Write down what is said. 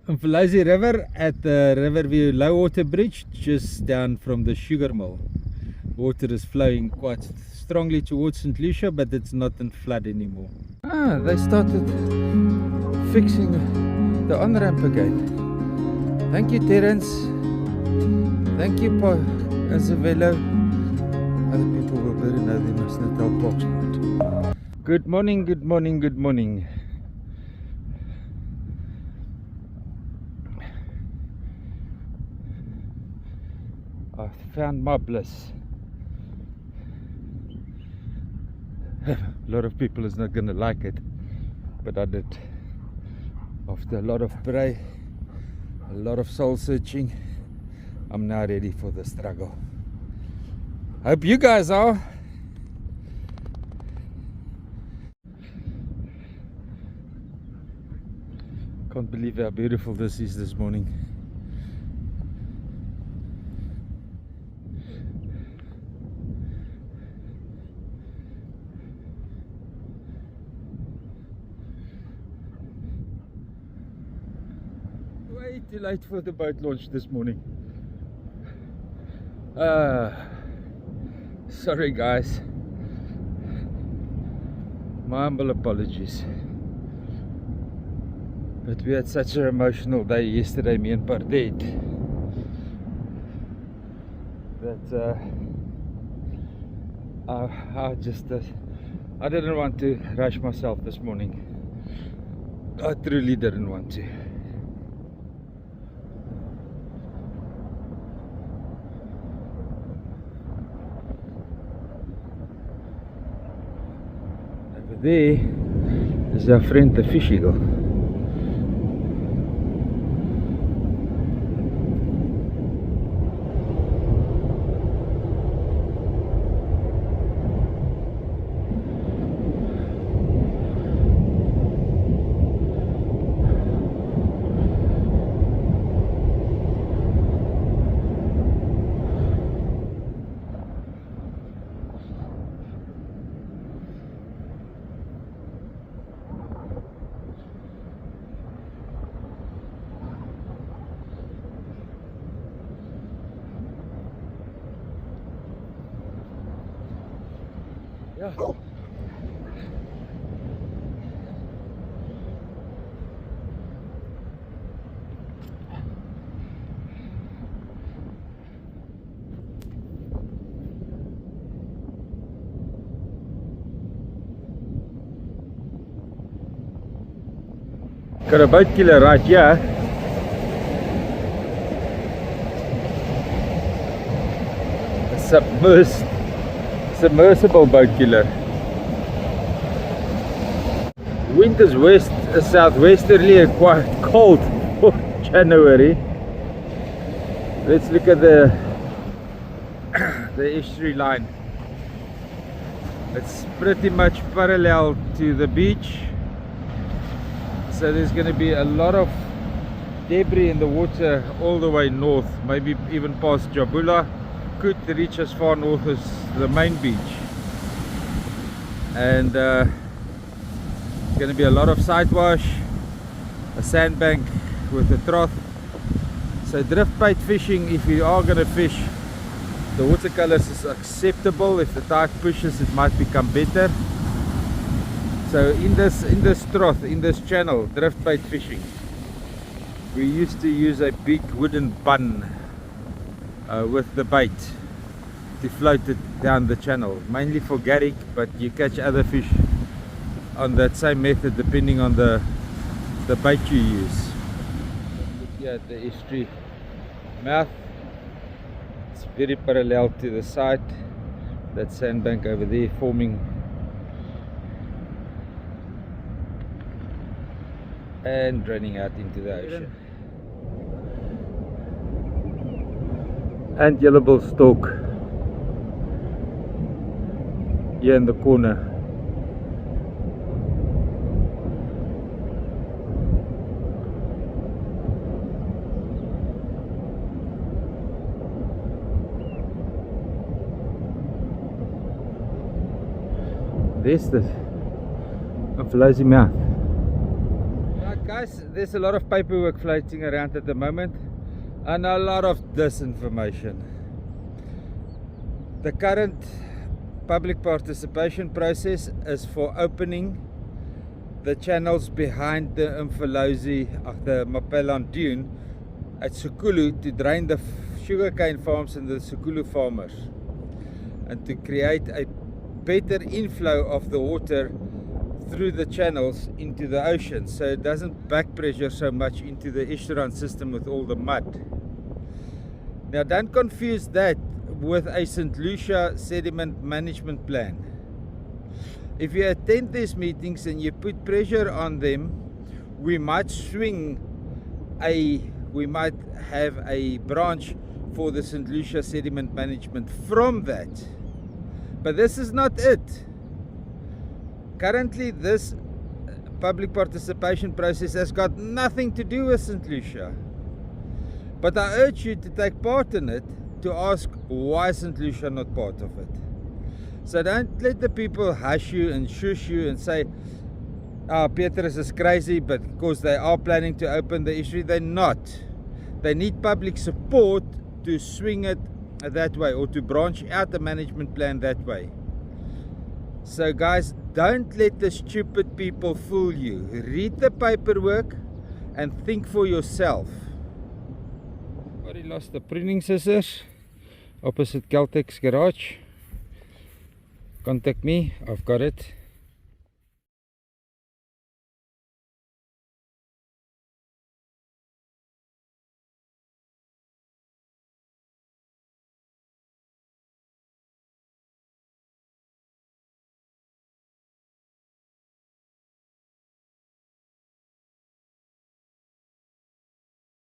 Umfolozi River at the Riverview Low Water Bridge, just down from the sugar mill. Water is flowing quite strongly towards St. Lucia, but it's not in flood anymore. They started fixing the on-ramp again. Thank you, Terence. Thank you, Paul Azevedo. Other people will better know they must not tell Boxport. Good morning, good morning, good morning. I found my bliss. A lot of people is not gonna like it, but I did. After a lot of prayer, a lot of soul searching, I'm now ready for the struggle. Hope you guys are. Can't believe how beautiful this is this morning. Way too late for the boat launch this morning. Sorry guys, my humble apologies, but we had such an emotional day yesterday, me and Pardet, that I didn't want to rush myself this morning. I truly didn't want to. There is our friend the fish eagle. Ja. Got a boat killer right here. Submersible boat killer. Wind is southwesterly and quite cold for January. Let's look at the estuary line. It's pretty much parallel to the beach, so there's going to be a lot of debris in the water all the way north, maybe even past Jabula. Could reach as far north as the main beach, and it's going to be a lot of side wash, a sandbank with a trough. So drift bait fishing, if you are going to fish, the watercolors is acceptable. If the tide pushes, it might become better. So in this trough, in this channel, drift bait fishing, we used to use a big wooden bun with the bait to float it down the channel, mainly for garrick, but you catch other fish on that same method depending on the bait you use. Look here at the estuary mouth. It's very parallel to the side. That sandbank over there forming, and draining out into the ocean. And yellowbill stork here in the corner. There's the Umfolozi mouth. Guys, there's a lot of paperwork floating around at the moment and a lot of disinformation. The current public participation process is for opening the channels behind the Umfolozi of the Mapelan Dune at Sukulu to drain the sugarcane farms and the Sukulu farmers, and to create a better inflow of the water through the channels into the ocean, so it doesn't back pressure so much into the estuarine system with all the mud. Now don't confuse that with a St. Lucia sediment management plan. If you attend these meetings and you put pressure on them, we might have a branch for the St. Lucia sediment management from that. But this is not it. Currently, this public participation process has got nothing to do with St. Lucia. But I urge you to take part in it, to ask why St. Lucia not part of it. So don't let the people hush you and shush you and say, Petrus is crazy, but because they are planning to open the issue, they're not. They need public support to swing it that way, or to branch out the management plan that way. So guys, don't let the stupid people fool you. Read the paperwork and think for yourself. Already lost the pruning scissors opposite Caltech's garage. Contact me, I've got it.